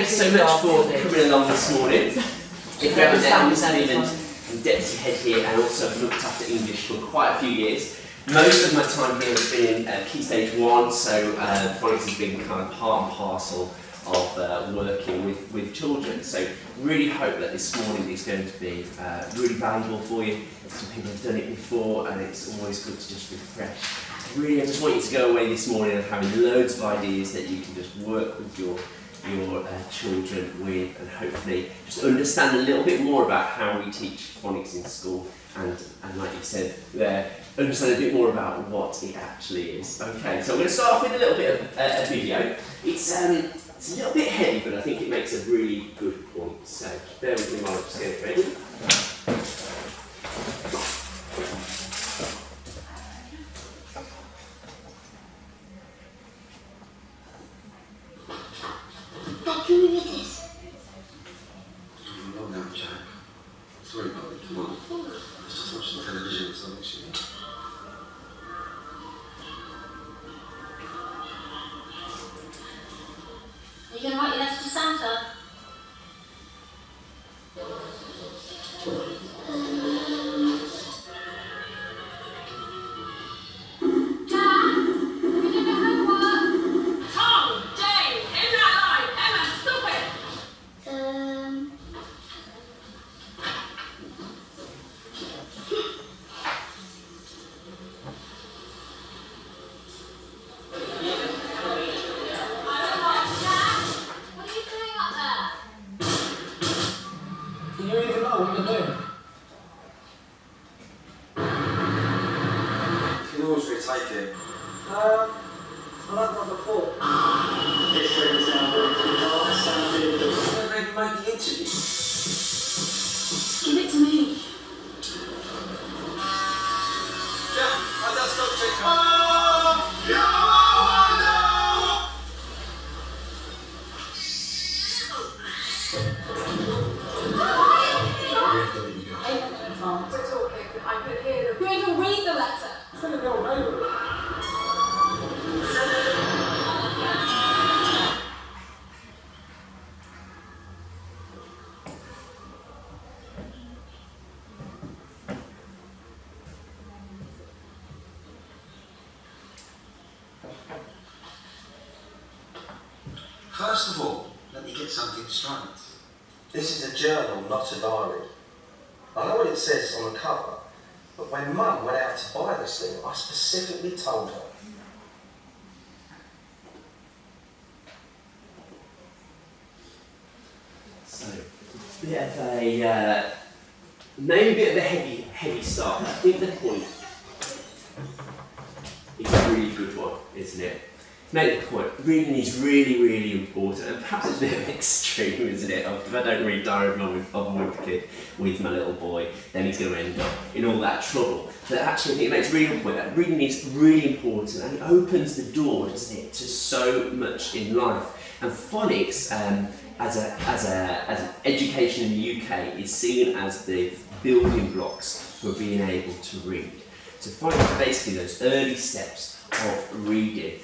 thanks so much for coming along this morning. If you haven't met, I'm Stephen, I'm Deputy Head here and also have looked after English for quite a few years. Most of my time here has been Key Stage 1, so phonics has been kind of part and parcel of working with children. So really hope that this morning is going to be really valuable for you. Some people have done it before and it's always good to just refresh. Really, I just want you to go away this morning having loads of ideas that you can just work with your children with, and hopefully just understand a little bit more about how we teach phonics in school, and like you said there, understand a bit more about what it actually is. Okay, so I'm going to start off with a little bit of a video. It's a little bit heavy, but I think it makes a really good point. So bear with me while I just get it ready. Can we read this? No, no, Jack. Sorry about it, come on. Let's just watch the television or something, shouldn't we? Are you going to write your letter to Santa? Do you even know what you're doing? You can always retake it. I've had one before. Just don't maybe make the interview. Give it to me. Yeah, I just got checked out. You even read the letter. It's going to go over. First of all, let me get something straight. This is a journal, not a diary. I know what it says on the cover, but when Mum went out to buy this thing, I specifically told her. So, bit of a maybe a bit of a heavy start. I think the point is a really good one, isn't it? Make the point. Reading is really, really important, and perhaps it's a bit of extreme, isn't it? If I don't read Diary of a Wimpy Kid with my little boy, then he's going to end up in all that trouble. But actually, I think it makes a really good point that reading is really important, and it opens the door, doesn't it, to so much in life. And phonics, as an education in the UK, is seen as the building blocks for being able to read. So phonics are basically those early steps of reading.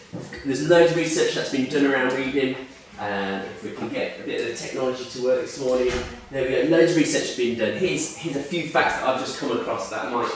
There's loads of research that's been done around reading. If we can get a bit of the technology to work this morning, there we go. Loads of research being done. Here's a few facts that I've just come across that might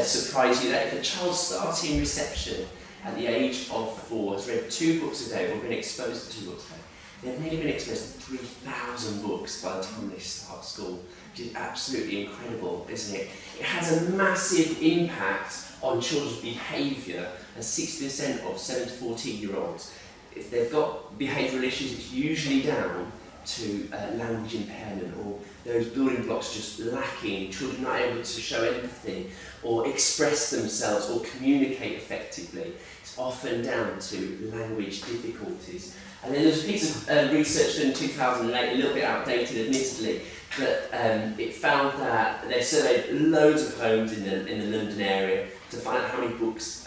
surprise you. That if a child starting reception at the age of 4 has read 2 books a day, or been exposed to 2 books a day, they've nearly been exposed to 3,000 books by the time they start school, which is absolutely incredible, isn't it? It has a massive impact on children's behaviour, and 60% of 7 to 14-year-olds, if they've got behavioural issues, it's usually down to language impairment, or those building blocks just lacking, children not able to show empathy or express themselves or communicate effectively. It's often down to language difficulties. And then there's a piece of research done in 2008, a little bit outdated admittedly, but it found that they surveyed loads of homes in the London area to find out how many books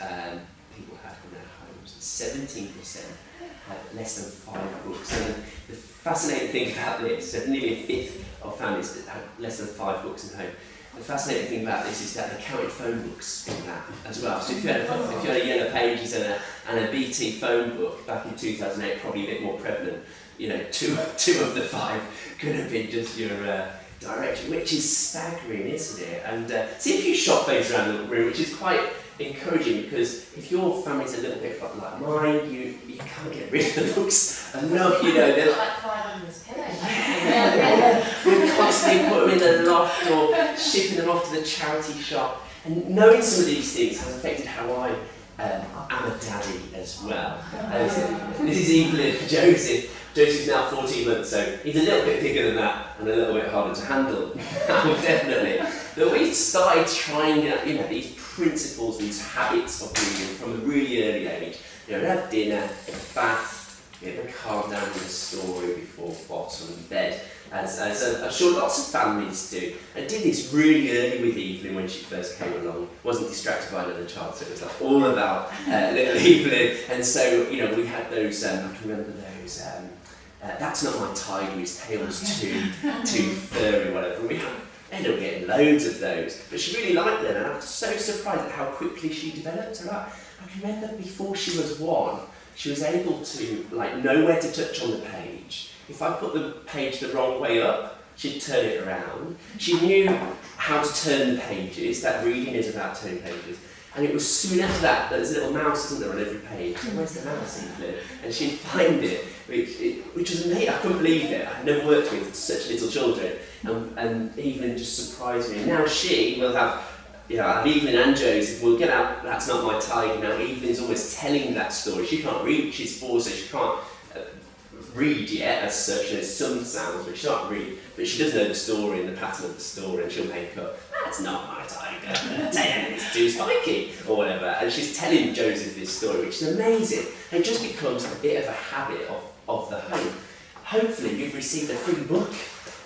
people had in their homes. 17% had less than 5 books. And the fascinating thing about this, so nearly a fifth of families that had less than 5 books in home. The fascinating thing about this is that they counted phone books in that as well. So if you had a Yellow Pages and a BT phone book back in 2008, probably a bit more prevalent two of the 5 could have been just your direction, which is staggering, isn't it? And see a few shop photos around the room, which is quite encouraging, because if your family's a little bit like mine, you can't get rid of the books enough, they're like 500 pillows. we're constantly putting them in the loft or shipping them off to the charity shop. And knowing some of these things has affected how I am a daddy as well. This is Evelyn Joseph. Joseph's now 14 months, so he's a little bit bigger than that and a little bit harder to handle, definitely. But we started trying out, these principles, these habits of reading from a really early age. We'd have dinner, a bath, we'd calm down with a story before bottom bed, as I'm sure lots of families do. I did this really early with Evelyn when she first came along. Wasn't distracted by another child, so it was like all about little Evelyn. And so, we had those, I can remember those, That's Not My Tiger, His Tail's too furry, whatever. And we ended up getting loads of those. But she really liked them, and I was so surprised at how quickly she developed. I can remember before she was 1, she was able to know where to touch on the page. If I put the page the wrong way up, she'd turn it around. She knew how to turn the pages. That reading is about turning pages. And it was soon after that, there's a little mouse, isn't there, on every page. Where's the mouse, Evelyn? And she'd find it, which was amazing. I couldn't believe it. I'd never worked with such little children. And Evelyn just surprised me. Now she will have, Evelyn and Joseph will get out That's Not My Tiger. Now Evelyn's almost telling that story. She can't read, she's 4, so she can't read yet as such. There's some sounds, but she can't read. But she does know the story and the pattern of the story, and she'll make up, That's not my tiger, the tail is too spiky, or whatever. And she's telling Joseph this story, which is amazing. It just becomes a bit of a habit of the home. Hopefully you've received a free book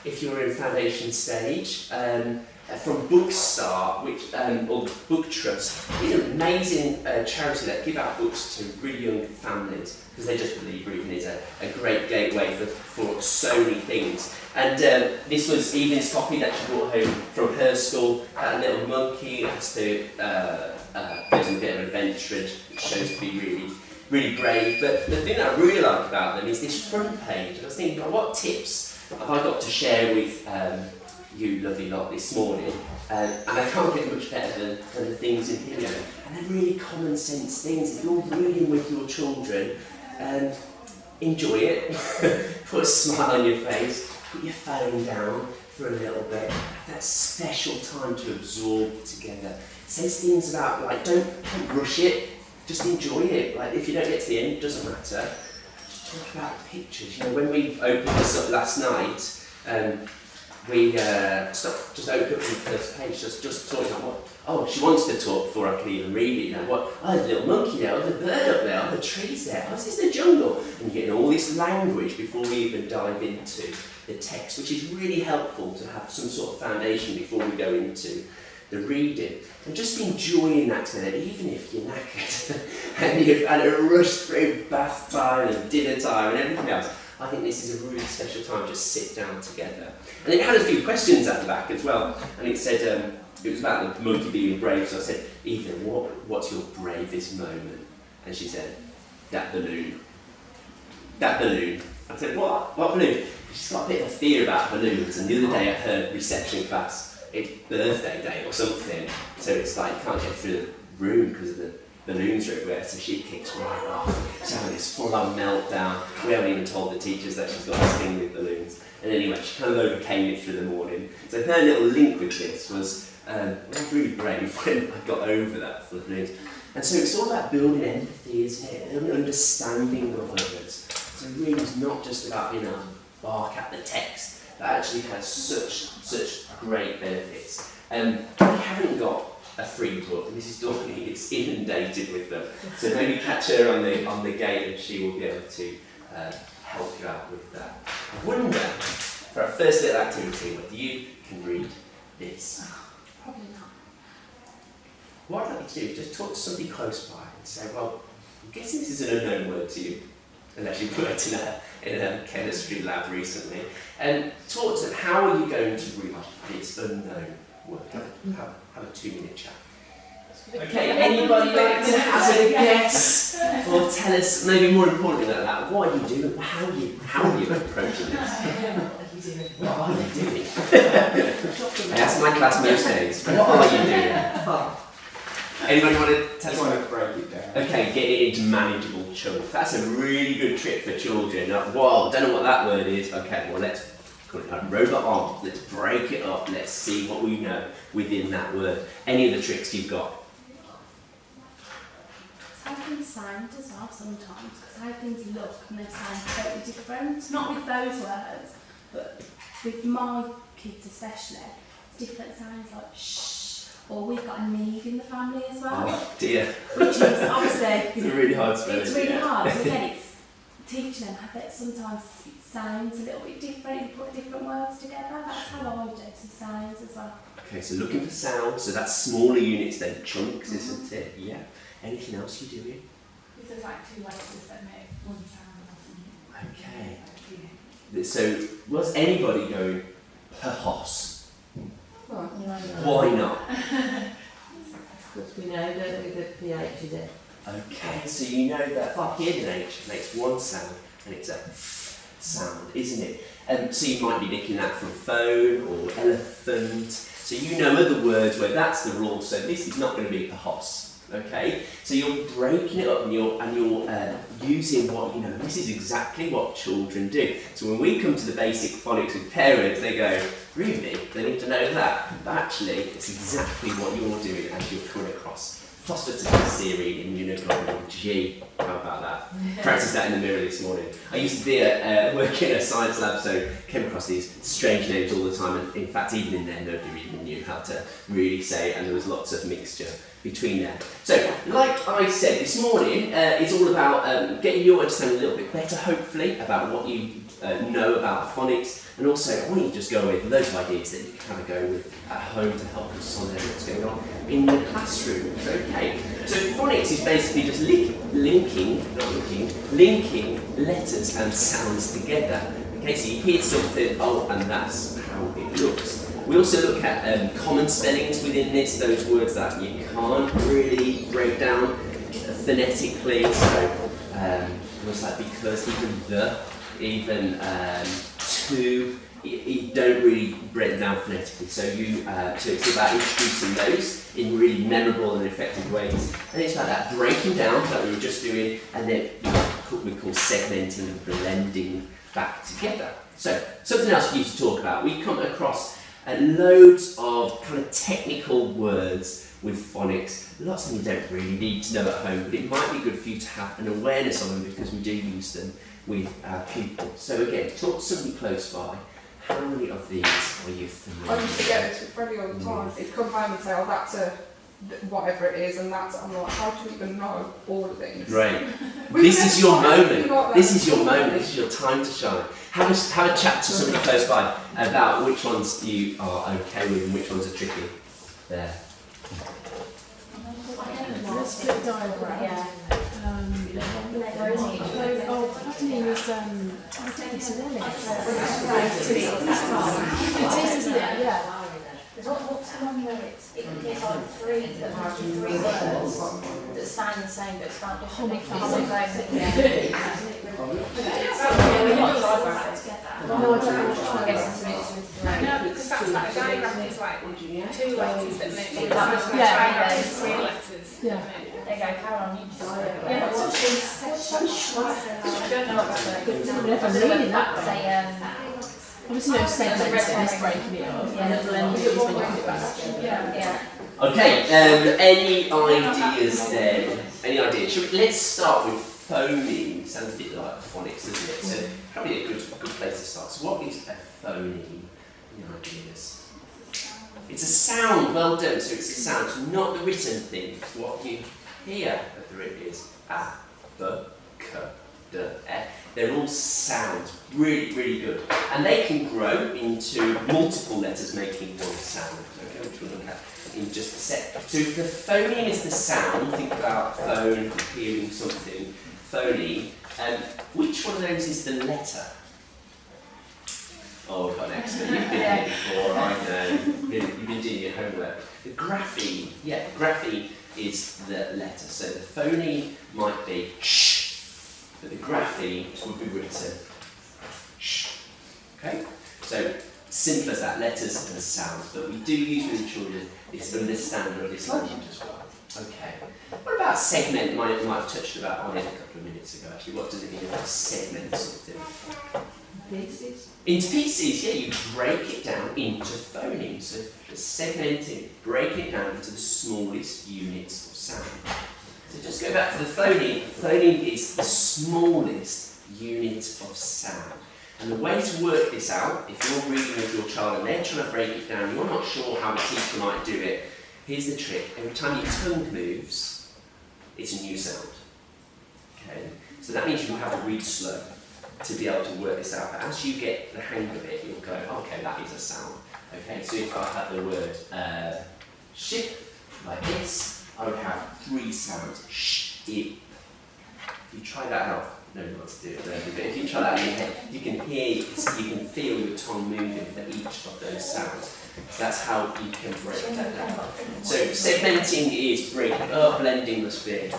if you're in foundation stage, from Bookstart, or Book Trust. It's an amazing charity that give out books to really young families, because they just believe reading is a great gateway for so many things. And this was Evelyn's copy that she brought home from her school. A little monkey has to goes on a bit of an adventure, and it shows to be really, really brave. But the thing that I really like about them is this front page. I was thinking, what tips have I got to share with you lovely lot this morning? And I can't get much better than the things in here. And they're really common sense things. If you're reading with your children, enjoy it. Put a smile on your face. Put your phone down for a little bit. Have that special time to absorb together. It says things about, don't rush it. Just enjoy it. If you don't get to the end, it doesn't matter. Just talk about the pictures. When we opened this up last night, we just opened up the first page, just talking about she wants to talk before I can even read it. There's a little monkey there, there's a bird up there, the trees there, is this the jungle? And you're getting all this language before we even dive into the text, which is really helpful to have some sort of foundation before we go into the reading. And just enjoying that together, even if you're knackered and you've had a rush through bath time and dinner time and everything else. I think this is a really special time to just sit down together. And it had a few questions at the back as well. And it said, it was about the monkey being brave. So I said, Evelyn, what's your bravest moment? And she said, that balloon. That balloon. I said, what balloon? She's got a bit of a fear about balloons. And the other day at her reception class, it's birthday day or something. So it's like you can't get through the room because of the balloons are everywhere, so she kicks right off. She's having this full-on meltdown. We haven't even told the teachers that she's got this thing with balloons. And anyway, she kind of overcame it through the morning. So her little link with this was, I was really brave when I got over that for the balloons. And so it's all about building empathy, isn't it? An understanding of others. So really it's not just about being able to bark at the text. That actually has such great benefits. We haven't got a free book, and Mrs. Dorney is inundated with them. So maybe catch her on the gate and she will be able to help you out with that. I wonder, for our first little activity, whether you can read this. Probably not. What I'd like you to do is just talk to somebody close by and say, well, I'm guessing this is an unknown word to you, unless you've worked in a chemistry lab recently. And talk to them, how are you going to read this unknown word? Have a 2-minute chat. Okay, anybody like to hazard a guess? Or tell us, maybe more importantly than that, what are you doing? How are you approaching this? What are you doing? I ask my class most days, what are you doing? Anybody want to tell us? Want to break it down. Okay, get it into manageable chunks. That's a really good trick for children. Whoa, don't know what that word is. Okay, well let's call it a robot arm. Let's break it up. Let's see what we know within that word. Any of the tricks you've got? How things sound as well sometimes, because how things look and they sound totally different. Not with those words, but with my kids especially, it's different sounds like shh, or we've got a need in the family as well. Oh dear. Which is obviously, It's really hard to spell. it's really hard. So again, it's teaching them how that sometimes it sounds a little bit different, you put different words together. That's how I do some sounds as well. Okay, so looking for sound, so that's smaller units then, chunks, isn't it? Yeah. Anything else you're doing? If there's like two letters that make one sound or something. Okay. So, was anybody going perhos? Why not? Because we know, don't we, that PH is it. Okay, so you know that here an H makes one sound, and it's a sound, isn't it? So you might be nicking that from phone or elephant. So you know other words where that's the rule. So this is not going to be perhos. Okay, so you're breaking it up and you're using what you know. This is exactly what children do. So when we come to the basic phonics with parents, they go, really? They need to know that. But actually, it's exactly what you're doing as you're coming across phosphatidylserine in immunoglobulin G. How about that? Practiced that in the mirror this morning. I used to be working in a science lab, so came across these strange names all the time. And in fact, even in there, nobody really knew how to really say it, and there was lots of mixture between them. So, like I said this morning, it's all about getting your understanding a little bit better, hopefully, about what you know about phonics, and also I want you to just go with loads of ideas that you can have a go with at home to help understand what's going on in the classroom. Okay. So phonics is basically just linking letters and sounds together. Okay, so you hear something, oh, and that's how it looks. We also look at common spellings within this, those words that you can't really break down phonetically. So, words like because, even to, you don't really break them down phonetically. So so it's about introducing those in really memorable and effective ways. And it's about that breaking down that we were just doing, and then what we call segmenting and blending back together. So, something else for you to talk about. We come across loads of kind of technical words with phonics. Lots of them you don't really need to know at home, but it might be good for you to have an awareness of them because we do use them with our pupils. So again, talk to somebody close by. How many of these are you familiar with? I used to get it to Freddie all the time. He'd come home and say, oh, that's a whatever it is, and that's, I'm like, how do you even know all of these? Great. This is your moment. This is your moment. This is your time to shine. Have a chat to somebody close by about which ones you are okay with and which ones are tricky. There. Let's split diagram. Yeah. Pattern is I think it's really. It is, isn't it? Yeah. What's the one where it's on three words that sound the same but start different? No, I don't know. No, because that's like a diagram is like two letters that make three letters. Yeah. There you go, Caroline, you just Yeah, but I don't know about that. If I'm reading that, Say, obviously no segmenting, it's breaking it up, and then blending it when you put it back. yeah. Okay, any ideas then? Any ideas? Let's start with phoneme. Sounds a bit like phonics, doesn't it? So probably a good place to start. So what is a phoneme? Any ideas? It's a sound, well done. So it's a sound, it's not the written thing. It's what you hear at the root is a, b, k, d, e. They're all sounds, really, really good. And they can grow into multiple letters making one sound, okay, which we'll look at in just a sec. So if the phoneme is the sound, think about phone, hearing something, phoneme, which one of those is the letter? Oh, we've got an expert. You've been here before, I know. You've been doing your homework. The grapheme, yeah, grapheme. is the letter. So the phoneme might be sh, but the grapheme would be written sh. Okay? So simple as that, letters and sounds. But we do use with the children this understanding of this language as well. Okay. What about segment? Might have touched about on it a couple of minutes ago actually. What does it mean about segment something? Pieces. Into pieces, yeah, you break it down into phonemes. So segmenting, break it down into the smallest units of sound. So just go back to the phoneme. Phoneme is the smallest unit of sound. And the way to work this out, if you're reading with your child and they're trying to break it down, you're not sure how the teacher might do it, here's the trick. Every time your tongue moves, it's a new sound. Okay? So that means you have to read slow to be able to work this out. But as you get the hang of it, you'll go, okay, that is a sound. Okay, so if I had the word ship like this, I would have 3 sounds. Ship. If you try that out, no, not to do it really, but if you try that in your head, you can hear, you can feel your tongue moving for each of those sounds. So that's how you can break that down. So segmenting is breaking up, blending must be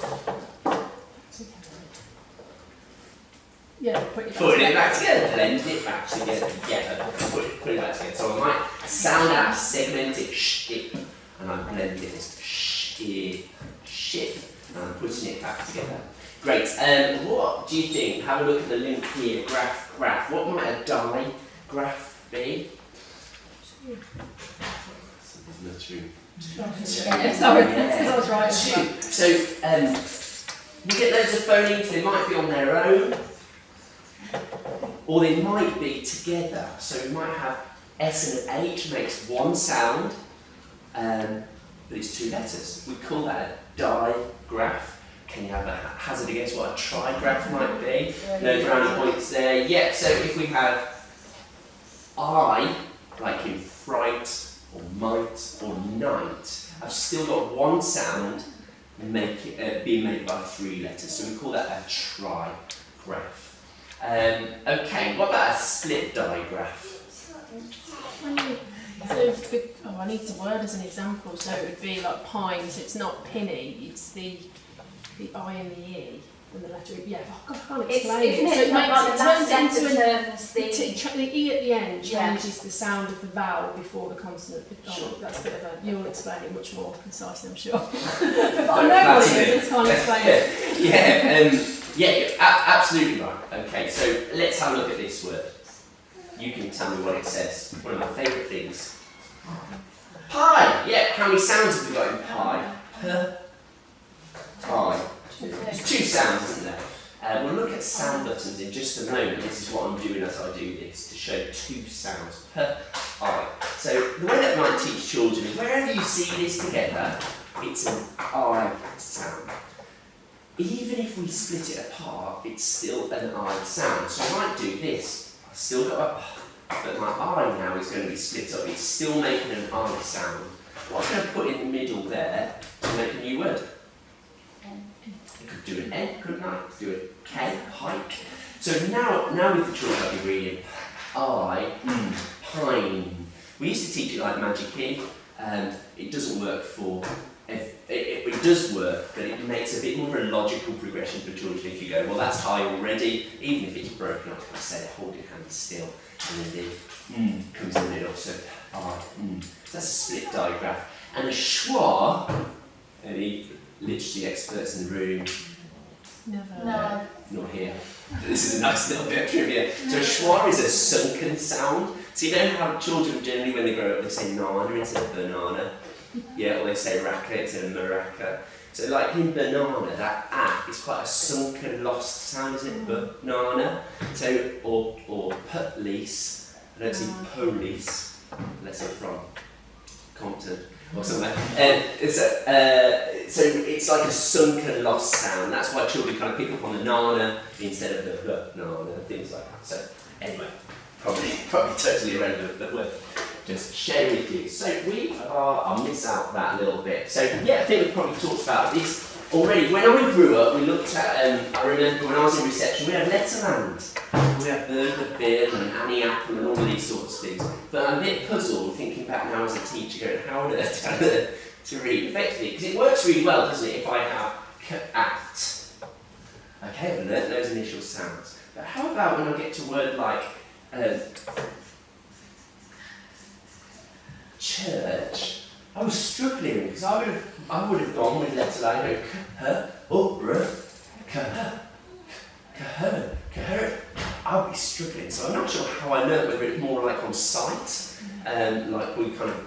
putting it back together, blending it back together, put it back together. So I might sound out, segment it, ship, and I'm blending it as ship, and I'm putting it back together. Great. What do you think? Have a look at the link here. Graph. What might a digraph be? There's no 2. Yeah, sorry, I was right. 2. So you get loads of phonemes. They might be on their own, or they might be together. So we might have S and H makes 1 sound, but it's 2 letters. We call that a digraph. Can you have a hazard a guess what a trigraph might be? No brownie points there. Yeah, so if we have I, like in fright, or might, or night, I've still got 1 sound being made by 3 letters. So we call that a trigraph. Okay, what about a split digraph? So, I need to word as an example. So it would be like pine. So it's not pinny. It's the I and the E and the letter E. Yeah, I can't explain it. So it turns into the E at the end changes the sound of the vowel before the consonant. Sure. That's a bit of a. You'll explain it much more concisely, I'm sure. But I know what it is. Can't explain it. Yeah, absolutely right. Okay, so let's have a look at this word. You can tell me what it says. One of my favourite things. Pie. Yeah, how many sounds have we got in pie? Pie. There's 2 sounds, isn't there? We'll look at sound buttons in just a moment. This is what I'm doing as I do this, to show 2 sounds per I. So the way that I might teach children is wherever you see this together, it's an I sound. Even if we split it apart, it's still an I sound. So I might do this. I've still got a P, but my I now is going to be split up. It's still making an I sound. What I'm going to put in the middle there to make a new word? I could do an N, couldn't I? Could do a K, hike. So now with the children I'll be reading pine. We used to teach it like Magic Key. It doesn't work for. It does work, but it makes a bit more of a logical progression for children if you go, well, that's high already, even if it's broken up, I say, hold your hand still, and then the comes in the middle, so So that's a split digraph. And a schwa, any literacy experts in the room? Never. No. Not here. This is a nice little bit of trivia. So a schwa is a sunken sound. So you know how children generally, when they grow up, they say nana instead of banana? Yeah, or they say raka instead of maraca. So like in banana, that a is quite a sunken, lost sound, isn't it? Banana. So, or police. I don't see police, unless I'm from Compton or somewhere. So it's like a sunken, lost sound. That's why children kind of pick up on the nana instead of the nana, things like that. So anyway, probably totally irrelevant, but worth just share with you. So I'll miss out that little bit. So yeah, I think we've probably talked about this already. When I grew up, we looked at, I remember when I was in reception, we had Letterland. We had Burger Bill and Annie Apple and all of these sorts of things. But I'm a bit puzzled thinking back now as a teacher going, how on earth to read effectively, because it works really well, doesn't it, if I have at. Okay, I've learnt those initial sounds. But how about when I get to a word like church? I was struggling because I would have gone with letter like I would be struggling. So I'm not sure how I learnt, whether it's more like on sight, like we kind of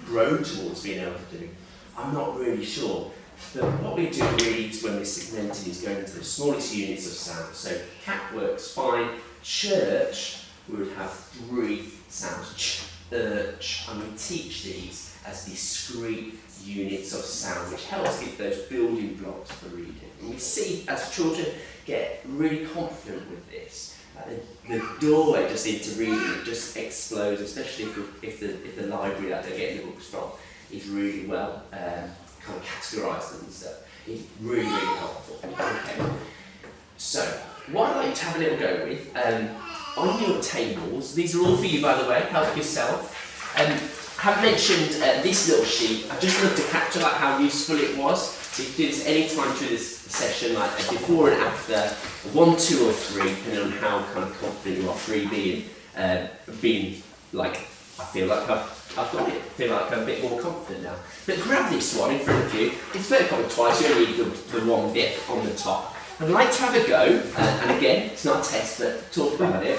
grow towards being able to do. I'm not really sure. But what we do really is when we're segmenting is going into the smallest units of sound. So cat works fine. Church, we would have 3 sounds. Church. And we teach these as discrete units of sound, which helps give those building blocks for reading. And we see as children get really confident with this, the doorway just into reading, it just explodes, especially if the library that they're getting the books from is really well kind of categorised and stuff. It's really, really helpful. Okay. So, what I'd like you to have a little go with, on your tables, these are all for you by the way, help yourself. I haven't mentioned this little sheet. I just love to capture like how useful it was. So you can do this any time through this session, like before and after, 1, 2 or 3, depending on how kind of confident you are. 3 being like, I feel like I've got it. I feel like I'm a bit more confident now. But grab this one in front of you. It's very common twice. You only need the one bit on the top. I'd like to have a go, and again, it's not a test, but talk about it.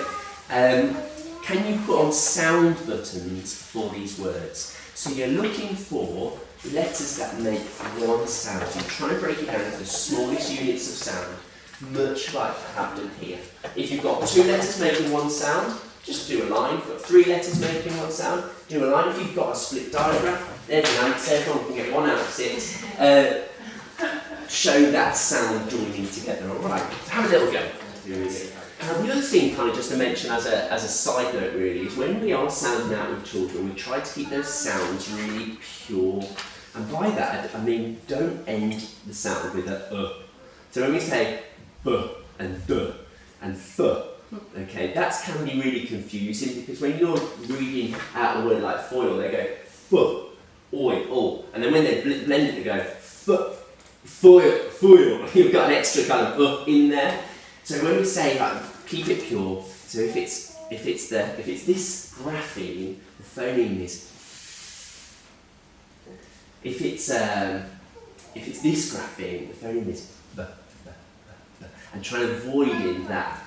Can you put on sound buttons for these words? So you're looking for letters that make one sound. You're trying to break it down into the smallest units of sound, much like I have done here. If you've got 2 letters making one sound, just do a line. If you've got 3 letters making one sound, do a line. If you've got a split diagram, there's an answer. Everyone can get 1 out of 6. Show that sound joining together. All right, have a little go. The other thing, kind of just to mention as a side note really, is when we are sounding out with children, we try to keep those sounds really pure. And by that, I mean don't end the sound with a So when we say b and d and th, okay, that can be really confusing because when you're reading out a word like foil, they go f, oi, all, and then when they blend it, they go f, foil. You've got an extra kind of in there. So when we say like keep it pure, so if it's this grapheme, the phoneme is. If it's this grapheme, the phoneme is b. And try to avoid in that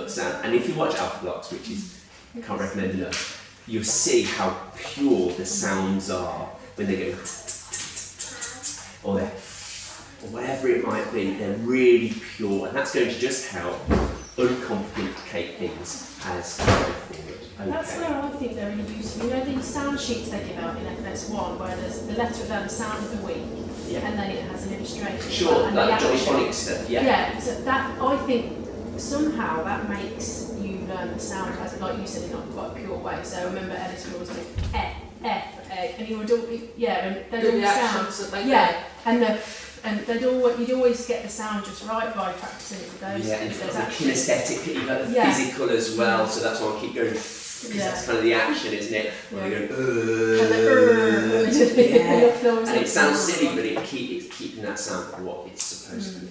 sound. And if you watch Alpha Blocks, which is I can't recommend enough, you'll see how pure the sounds are when they go or they're or whatever it might be, they're really pure, and that's going to just help uncomplicate things as we go forward. Okay. That's where I think they're really useful. You know these sound sheets they give out in FS1 where there's the letter of the sound of the week and then it has an illustration. Sure, and like Johnny Phonics stuff, Yeah, so that, I think somehow that makes you learn the sound as, like you said, in not quite a pure way. So I remember Ellis would always do and he would all, and they'd all sound, and you'd always get the sound just right by practicing it with those. Yeah, and you've got the kinesthetic, you've got the physical as well, so that's why I keep going, because that's kind of the action, isn't it? Where they go, and it sounds silly, but it's keeping that sound for what it's supposed to be.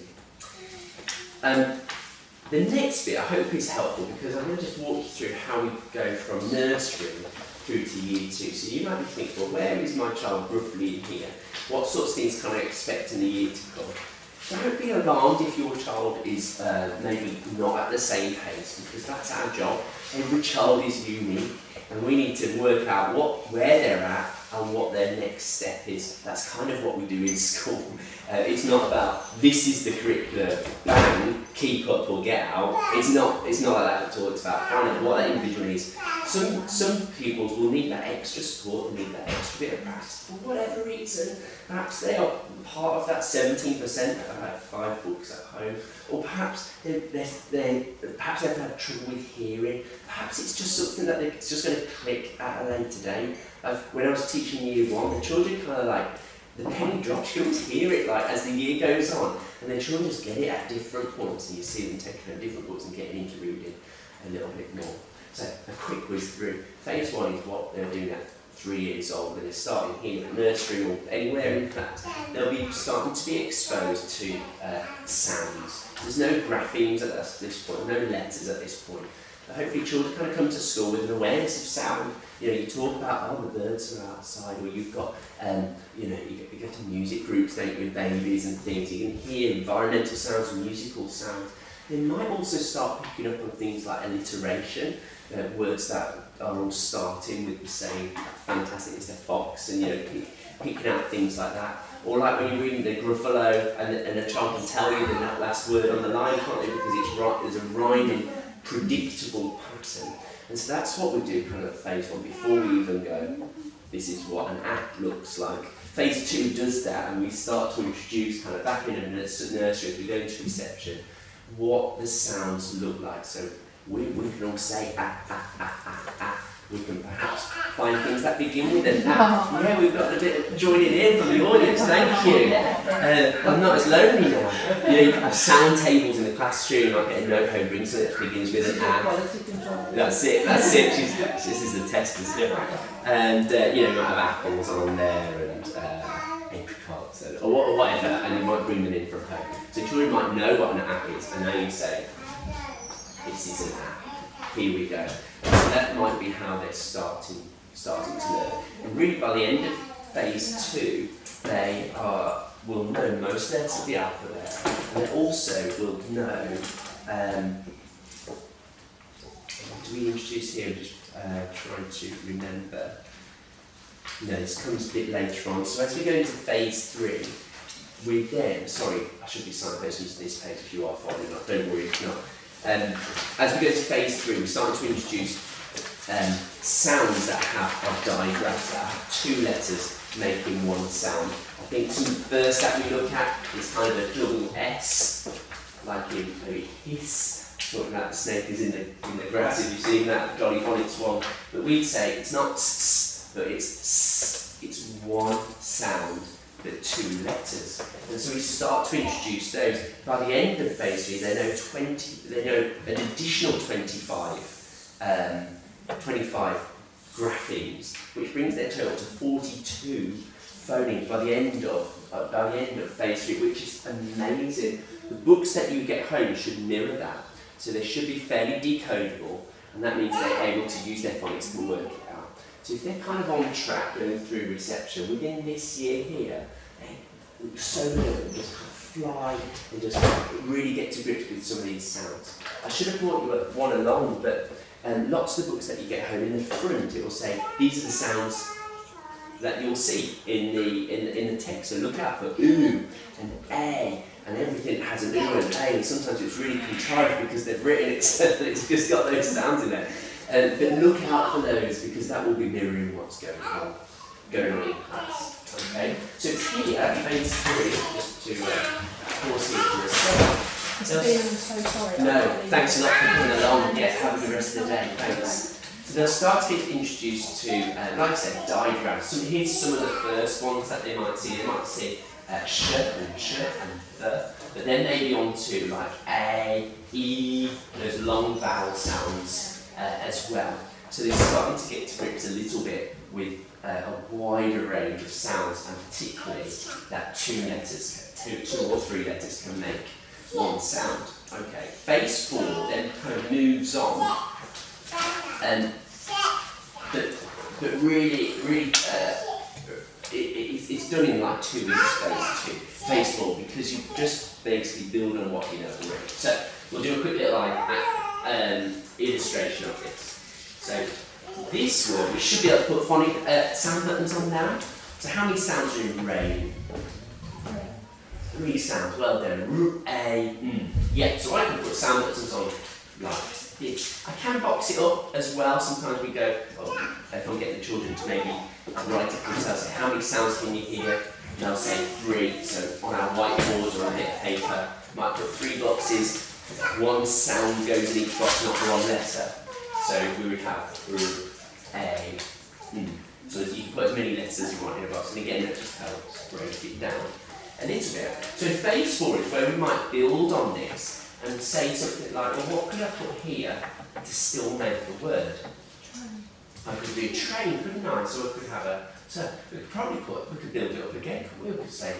The next bit I hope is helpful because I'm going to just walk you through how we go from nursery through to year 2. So you might be thinking, well, where is my child roughly in here? What sorts of things can I expect in the year to come? Don't be alarmed if your child is maybe not at the same pace, because that's our job. Every child is unique, and we need to work out where they're at and what their next step is. That's kind of what we do in school. It's not about this is the curriculum, bang, keep up or get out. It's not like that at all. It's about finding out what that individual is. Some pupils will need that extra support, they need that extra bit of practice for whatever reason. Perhaps they are part of that 17% that have had 5 books at home, or perhaps they've had trouble with hearing. Perhaps it's just something that it's just going to click at a later date. When I was teaching year 1, the children kind of like, the penny drops, you always hear it like as the year goes on, and the children just get it at different points, and you see them taking on different books and getting into reading a little bit more. So a quick whiz through. Phase 1 is what they're doing at 3 years old, when they're starting here at nursery or anywhere in fact, they'll be starting to be exposed to sounds. There's no graphemes at this point, no letters at this point. But hopefully children kind of come to school with an awareness of sound. You know, you talk about, oh, the birds are outside, or you've got, you know, you go to music groups, don't you, with babies and things. You can hear environmental sounds and musical sounds. They might also start picking up on things like alliteration, words that are all starting with the same fantastic Mr. Fox, and you know, picking out things like that. Or like when you're reading the Gruffalo, and a child can tell you that last word on the line, can't they? Because it's right, there's a rhyming, predictable pattern. And so that's what we do kind of at phase 1 before we even go, this is what an app looks like. Phase 2 does that, and we start to introduce kind of back in a nursery as we go into reception, what the sounds look like. So we can all say ah, ah, ah, ah, ah. We can perhaps find things that begin with an ah. Yeah, we've got a bit of joining in from the audience, thank you. I'm not as lonely now. You know, you can have sound tables in the classroom, you might get a note home, bring something that begins with an ah. That's it. This is the test, isn't it? And you know, you might have apples on there and apricots or whatever, and you might bring them in from home. So children might know what an app is, and now you say, this is an app. Here we go. So that might be how they're starting to learn. And really, by the end of phase 2, they will know most letters of the alphabet, and they also will know. What do we introduce here? I'm just trying to remember. No, this comes a bit later on. So as we go into phase 3, we then, sorry, I should be signposting to this page if you are following up, don't worry if not. As we go to phase 3, we're starting to introduce sounds that have digraphs, that have 2 letters making one sound. I think some of the first that we look at is kind of a double S, like in maybe hiss, talking about the snake is in the grass, if you've seen that Jolly Phonics one. But we'd say it's not s, but it's s, it's one sound, but 2 letters. And so we start to introduce those. By the end of phase 3, they know an additional 25 graphemes, which brings their total to 42 phonemes by the end of phase 3, which is amazing. The books that you get home should mirror that, so they should be fairly decodable, and that means they're able to use their phonics to work it out. So if they're kind of on track going through reception within this year here, so many of them just fly and just really get to grips with some of these sounds. I should have brought you one along, but lots of the books that you get home, in the front it will say these are the sounds that you'll see in the text. So look out for oo and a, and everything has an oo and a, and sometimes it's really contrived because they've written it so that it's just got those sounds in there. But look out for those, because that will be mirroring what's going on in class. Okay, so it's here, phase 3, just to pause here for a second. I'm so sorry. No, thanks a lot for coming along. Yeah, have a good rest of the day. Thanks. So they'll start to get introduced to, like I said, diagrams. So here's some of the first ones that they might see. They might see sh and ch and th, but then they be on to like a, e, those long vowel sounds as well. So they're starting to get to grips a little bit with a wider range of sounds, and particularly that 2 or 3 letters can make one sound. Okay, phase 4 then kind of moves on, but really, it's done in like 2 weeks. Phase 4, because you just basically build on what you know already. So we'll do a quick little illustration of this. So this word, we should be able to put phonic sound buttons on now. So how many sounds are in rain? 3 sounds, well done. A, yeah, so I can put sound buttons on like this. I can box it up as well. Sometimes we go, if I'm getting the children to maybe write it themselves, say how many sounds can you hear? And they'll say 3. So on our whiteboard or on a bit of paper, might put 3 boxes. 1 sound goes in each box, not 1 letter. So we would have A, So you can put as many letters as you want in a box, and again that just helps break it down a little bit. So phase 4 is where we might build on this and say something like, well, what could I put here to still make a word? I could could be a train, couldn't I? So I could have a, so we could probably we could build it up again, couldn't we? We could say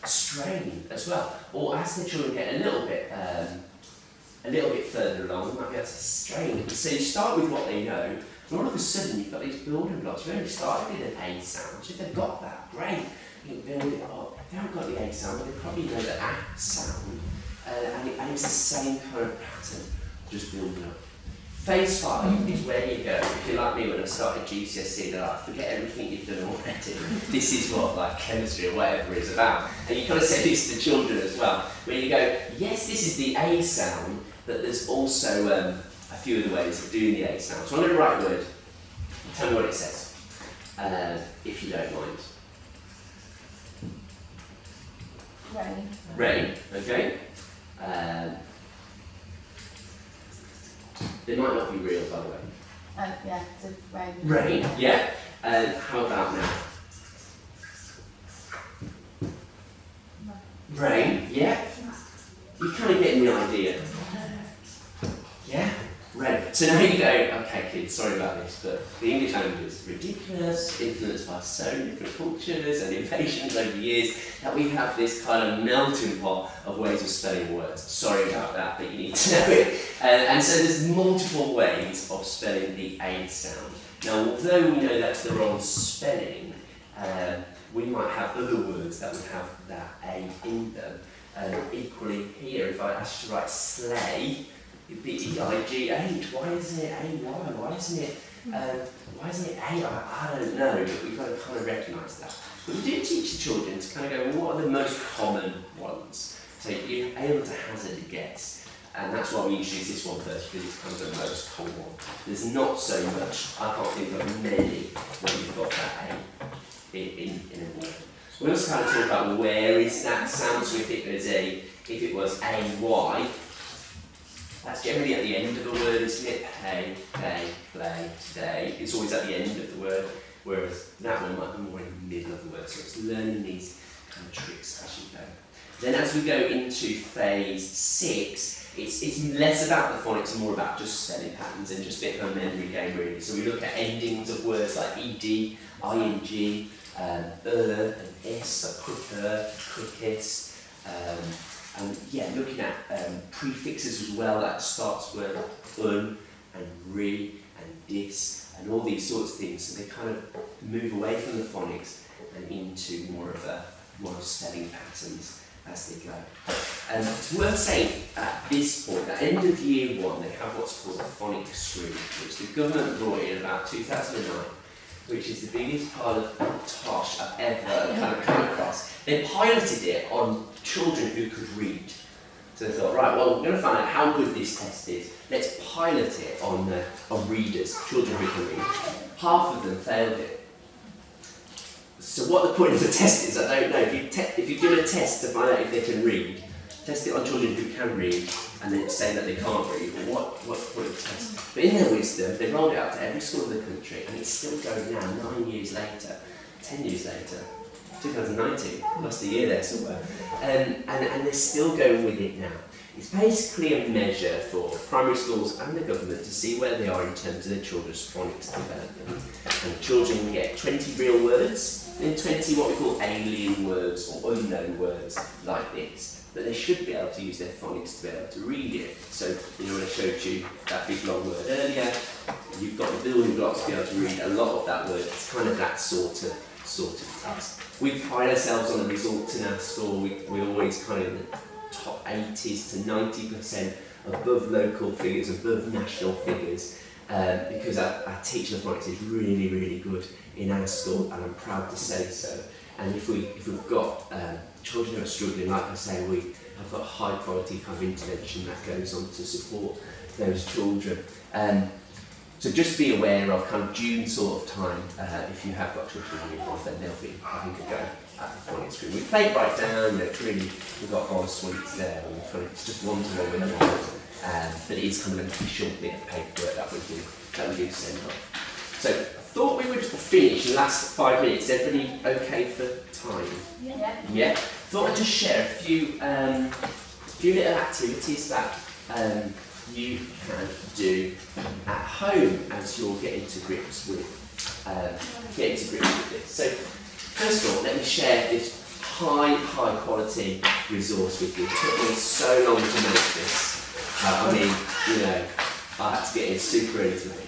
strain as well. Or as the children get a little bit further along, we might be able to strain. So you start with what they know, and all of a sudden you've got these building blocks. You only started with an A sound, so if they've got that, great. You can build it up. If they haven't got the A sound, but they probably know the A sound, and it's the same kind of pattern, just building up. Phase 5 is where you go. If you're like me when I started GCSE, they're like, forget everything you've done already. This is what like chemistry or whatever is about. And you kind of say this to children as well, where you go, yes, this is the A sound, but there's also a few other ways of doing the A sound. So I'm going to write a word. Tell me what it says, if you don't mind. Rain. Rain, okay. They might not be real, by the way. Yeah, it's a rain. Rain, yeah. How about now? Rain, yeah. You're kind of getting the idea. Yeah? Rain. So now you go, okay kids, sorry about this, but the English language is ridiculous, influenced by so many different cultures and invasions over the years, that we have this kind of melting pot of ways of spelling words. Sorry about that, but you need to know it. And so there's multiple ways of spelling the A sound. Now, although we know that's the wrong spelling, we might have other words that would have that A in them. Equally here, if I asked you to write sleigh, it'd be E-I-G-H. Why isn't it A-Y? Why isn't it A? I don't know, but we've got to kind of recognise that. But we do teach the children to kind of go, well, what are the most common ones? So you're able to hazard a guess. And that's why we introduce this one first, because it's kind of the most common one. There's not so much, I can't think of many where you've got that A in a word. We also kind of talk about where is that sound, so if it was A-Y, that's generally at the end of the word, isn't it? Pay, play, today. It's always at the end of the word, whereas that one might be more in the middle of the word. So it's learning these kind of tricks as you go. Then as we go into phase 6, it's less about the phonics and more about just spelling patterns and just a bit of a memory game really. So we look at endings of words like ed, ing, and s, like quicker, quickest, and yeah, looking at prefixes as well, that starts with and re and dis and all these sorts of things. So they kind of move away from the phonics and into more of spelling patterns as they go. And it's worth saying at this point, at the end of year 1, they have what's called a phonics screen, which the government brought in about 2009, which is the biggest pile of tosh I've ever kind of come across. They piloted it on children who could read. So they thought, right, well, we're going to find out how good this test is. Let's pilot it on readers, children who can read. Half of them failed it. So what the point of the test is, I don't know. If you do a test to find out if they can read, test it on children who can read, and then say that they can't read. Well, what's the point of the test? But in their wisdom, they rolled it out to every school in the country, and it's still going now, 9 years later, 10 years later, 2019, lost a year there somewhere, and they're still going with it now. It's basically a measure for primary schools and the government to see where they are in terms of their children's phonics development. And children can get 20 real words and 20 what we call alien words or unknown words like this. But they should be able to use their phonics to be able to read it. So, you know, when I showed you that big long word earlier, you've got the building blocks to be able to read a lot of that word. It's kind of that sort of test. We pride ourselves on the results in our school. We're always kind of in the top 80s to 90% above local figures, above national figures, because our teaching of phonics is really, really good in our school, and I'm proud to say so. And if we've got children who are struggling, like I say, we have got high quality kind of intervention that goes on to support those children. So just be aware of kind of June sort of time, if you have got children involved, then they'll be having a go at the phonics screen. We play it right down, you know, it's really, we've got whole suites there, and it's just one-to-one with them, but it is kind of an official bit of paperwork that we do send off. So I thought we would finish in the last 5 minutes. Is everybody okay for time? Yeah. Thought I'd just share a few little activities that you can do at home as you're getting to grips with this. So first of all, let me share this high quality resource with you. It took me so long to make this. I mean, you know, I had to get in super early to make it.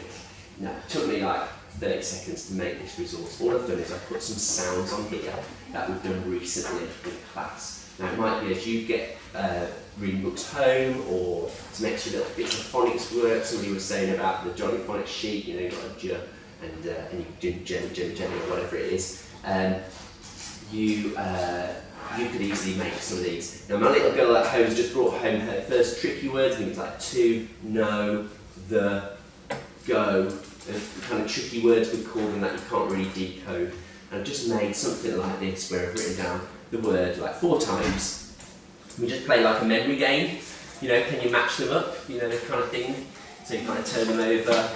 No, it took me like 30 seconds to make this resource. All I've done is I've put some sounds on here that we've done recently in class. Now it might be as you get reading books home, or some extra little bits of phonics work. Somebody was saying about the Johnny Phonics sheet, you know, you've got a J and you do Jenny or whatever it is. You could easily make some of these. Now my little girl at home has just brought home her first tricky words, things like to, no, the, go, kind of tricky words we call them that you can't really decode. And I've just made something like this where I've written down the word like 4 times. We just play like a memory game, you know, can you match them up, you know, that kind of thing. So you kind of turn them over,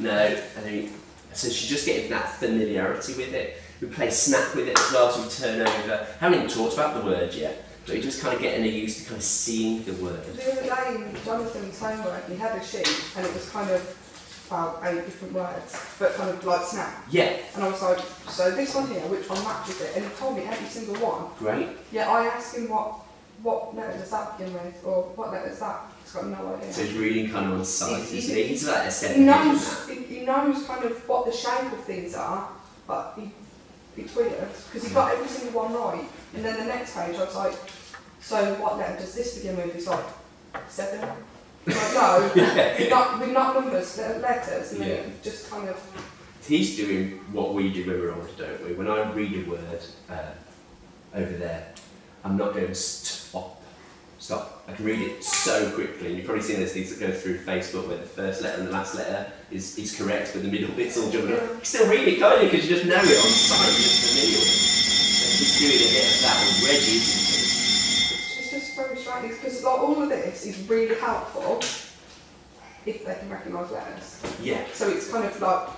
no, and then so she's just getting that familiarity with it. We play snap with it as well, so we turn over. Haven't even talked about the word yet, but you're just kind of getting used to kind of seeing the word. The other day in Jonathan's homework, he had a sheet and it was kind of about 8 different words, but kind of like snap. Yeah. And I was like, so this one here, which one matches it? And he told me every single one. Great. Yeah, I asked him what letter does that begin with, or what letter is that? He's got no idea. So he's reading kind of on sight, isn't he? He's like a He 7 knows, he knows kind of what the shape of things are, but it's weird, because he got every single one right. And then the next page I was like, so what letter does this begin with? He's like, 7. Like, no, we're not numbers, they're letters, and then it just kind of... He's doing what we do when we're older, don't we? When I read a word over there, I'm not going stop. I can read it so quickly, and you've probably seen those things that go through Facebook where the first letter and the last letter is correct, but the middle bit's all jumbled up. You can still read it, can't you? Because you just know it on sight, you're just familiar with it. So he's doing a bit of that already, isn't he? It's just very strange, because like, all of this is really helpful if they can recognise letters. Yeah. So it's kind of like,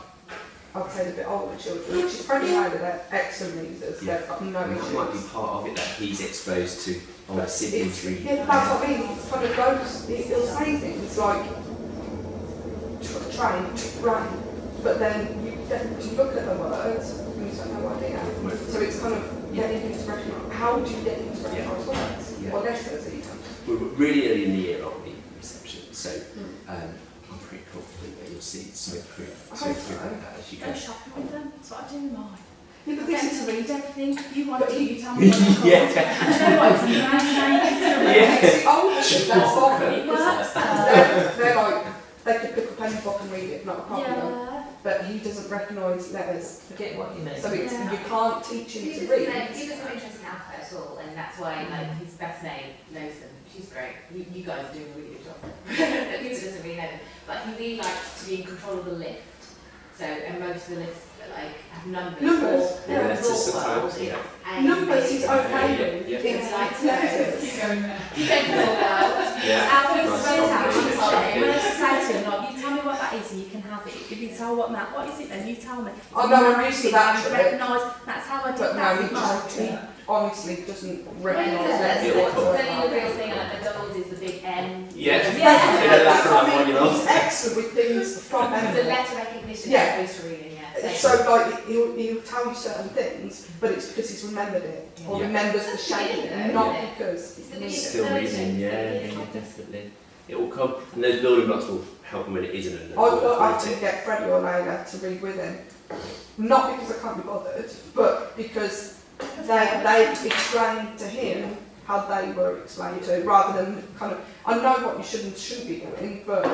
I'd say a bit older children, which is probably why they're excellent readers, they've got no And issues. that might be part of it that he's exposed to older siblings reading. Yeah, but that's what I mean, it's kind of those, it'll say things like, train, rain, but then you look at the words and you have no idea. So it's kind of getting him to recognise, how do you get him to recognise words? Yeah. Or letters even. We're really early in the year, aren't we, in reception? So I'm pretty confident that you'll see it smoke through that as you go. Go shopping with them, that's what I do in mine. Yeah, but Get this them to read everything. If you want But to, you tell me what it's called. Yeah. And you know what, it's it's the older kids, that's fine. It works. They're like, they could pick up any book and read it, not a problem. Yeah. But he doesn't recognise letters. I get what you mean. So it's, Yeah. you can't teach him He to was read. no interest in alphabet at all, and that's why like his best mate knows them. She's great. You guys are doing a really good job. He doesn't really know them, but he really likes to be in control of the lift. So, and most of the lifts that like have numbers. Numbers, or yeah. Letters sometimes, yeah. Numbers is okay. Yeah. It's like letters. You don't know well. Yeah. Alfred's Nice very compliment. talented. When I say to him, like, you tell me what that is and you can have it. If you tell what is it then, you tell me. I know, I'm used to that I trick. recognise, that's how I did But that no, with mine. he honestly doesn't recognise Yeah, letters It'll come. whatsoever. the real thing like McDonald's is the big M. Yeah. Yeah, That's I right, mean, 1 year old. he's excellent with things from The memory. letter recognition Yeah. is supposed to reading, yeah. So like he'll tell you certain things, but it's because he's remembered it or Yeah. remembers the shape, not because It's the he needs it. Still reading, yeah, definitely. It will come, and those building blocks will help him when it isn't. And I have to get Freddie or Layla to read with him, not because I can't be bothered, but because they explained to him how they were explained to, rather than kind of, I know what you should and shouldn't be doing, but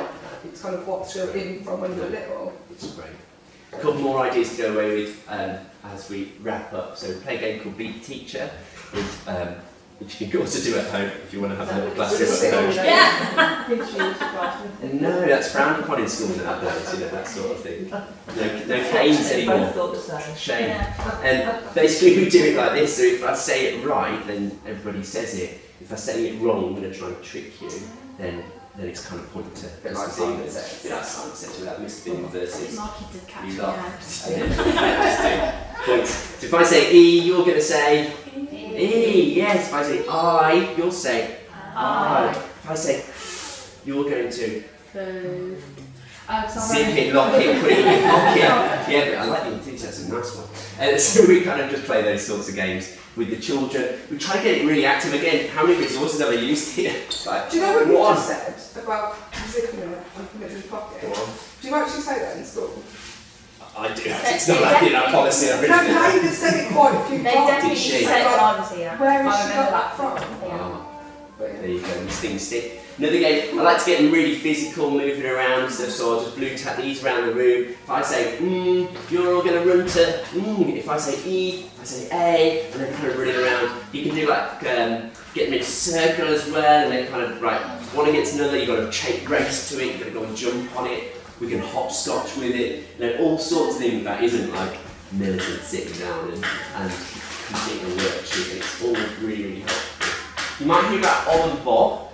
it's kind of what's still in from when you're little. It's great. A couple more ideas to go away with as we wrap up. So we play a game called Beat the Teacher, which you can also do at home if you want to have a little classroom at home. Yeah. No, that's frowned upon in school nowadays, you know, that sort of thing. No canes anymore. Both thought the same. Shame. Yeah. And basically we do it like this, so if I say it right, then everybody says it. If I say it wrong, I'm going to try and trick you, then it's kind of point to Bit like Simon Says. Yeah, like Simon Says, without misfitting versus My kids would catch you me lot. out. And then just do points. So if I say E, you're going to say E, yes. If I say I, you'll say I. If I say you're going to Food. zip it, lock it, put it in your pocket. Yeah, but I like the enthusiasm, nice one. So we kind of just play those sorts of games with the children. We try to get it really active. Again, how many resources have I used here? Like, Do you know what you one. just said about zipping it and putting it in your pocket? Go on. Do you actually say that in school? I do. It's not like in our policy. I really do. David said it quite a few They times. definitely Did she? said it when I was here. Where has I she remember got that from? Yeah. There you go, these things stick. Another game, I like to get them really physical, moving around and stuff, so I'll just blue tap these around the room. If I say, you're all going to run to, if I say E, if I say A, and then kind of running around. You can do like, get them in a circle as well, and then kind of, right, one against another, you've got to race to it, you've got to go and jump on it. We can hopscotch with it, all sorts of things that isn't like militant sitting down and completing a worksheet. It's all really, really helpful. You might hear about Ob and Bob.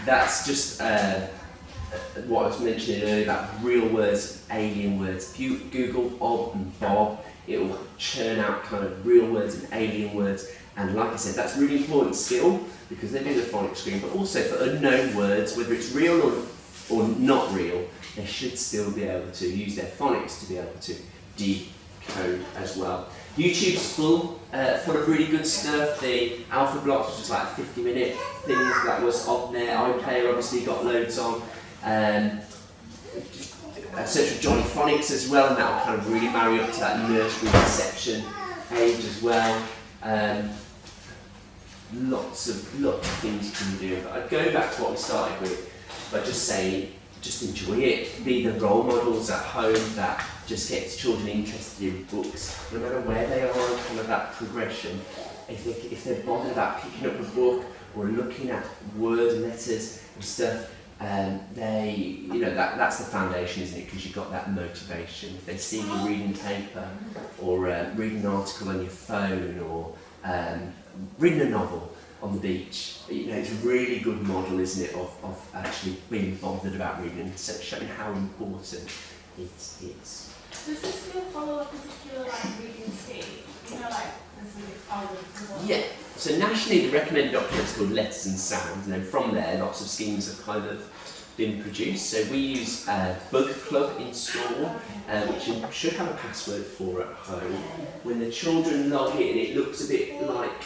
That's just what I was mentioning earlier about real words, alien words. If you Google Ob and Bob, it will churn out kind of real words and alien words. And like I said, that's a really important skill because they do the phonics screen, but also for unknown words, whether it's real or not real, they should still be able to use their phonics to be able to decode as well. YouTube's full of really good stuff. The Alpha Blocks, which is like a 50-minute thing that was on there. iPlayer obviously got loads on. Search for Johnny Phonics as well, and that will kind of really marry up to that nursery reception age as well. Lots of things you can do. But I'd go back to what we started with by just saying, just enjoy it. Be the role models at home that just gets children interested in books, no matter where they are, kind of that progression. If they're bothered about picking up a book or looking at word letters and stuff, that's the foundation, isn't it? Because you've got that motivation. If they see you reading the paper or reading an article on your phone or reading a novel on the beach, it's a really good model, isn't it, of actually being bothered about reading and showing how important it is. Does this still follow a particular reading scheme? Yeah, so nationally the recommended document is called Letters and Sounds, and then from there lots of schemes have kind of been produced. So we use Bug Club in school, which you should have a password for at home. When the children log in, it looks a bit like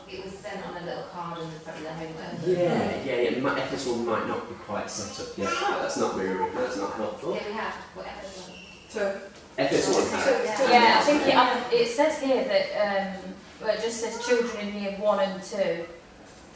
it was sent on a little card in front of the homework. Yeah. FS1 might not be quite set up yet. That's not helpful. Yeah, we have. What FS1? So FS1 has. Yeah, I think it says here that it just says children in year 1 and 2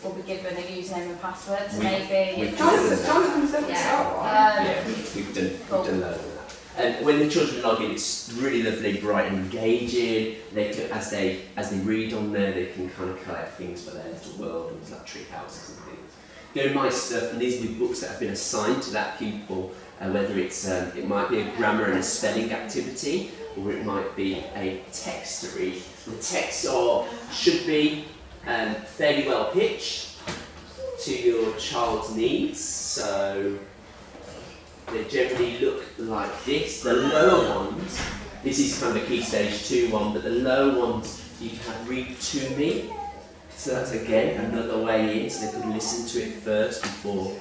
will be given a username and password. So maybe. Jonathan said this out. We've done loads of that. And when the children log in, it's really lovely, bright and engaging. They can, as they read on there, they can kind of collect things for their little world, and like tree houses and things. Go My Stuff, and these will be books that have been assigned to that pupil, whether it's it might be a grammar and a spelling activity, or it might be a text to read. The texts should be fairly well pitched to your child's needs. So they generally look like this. The lower ones, this is kind of a Key Stage 2 one, but the lower ones you can read to me. So that's again another way in, so they could listen to it first before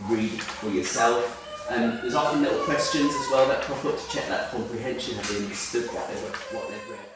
read it for yourself. There's often little questions as well that pop up to check that comprehension, have they understood what they've read.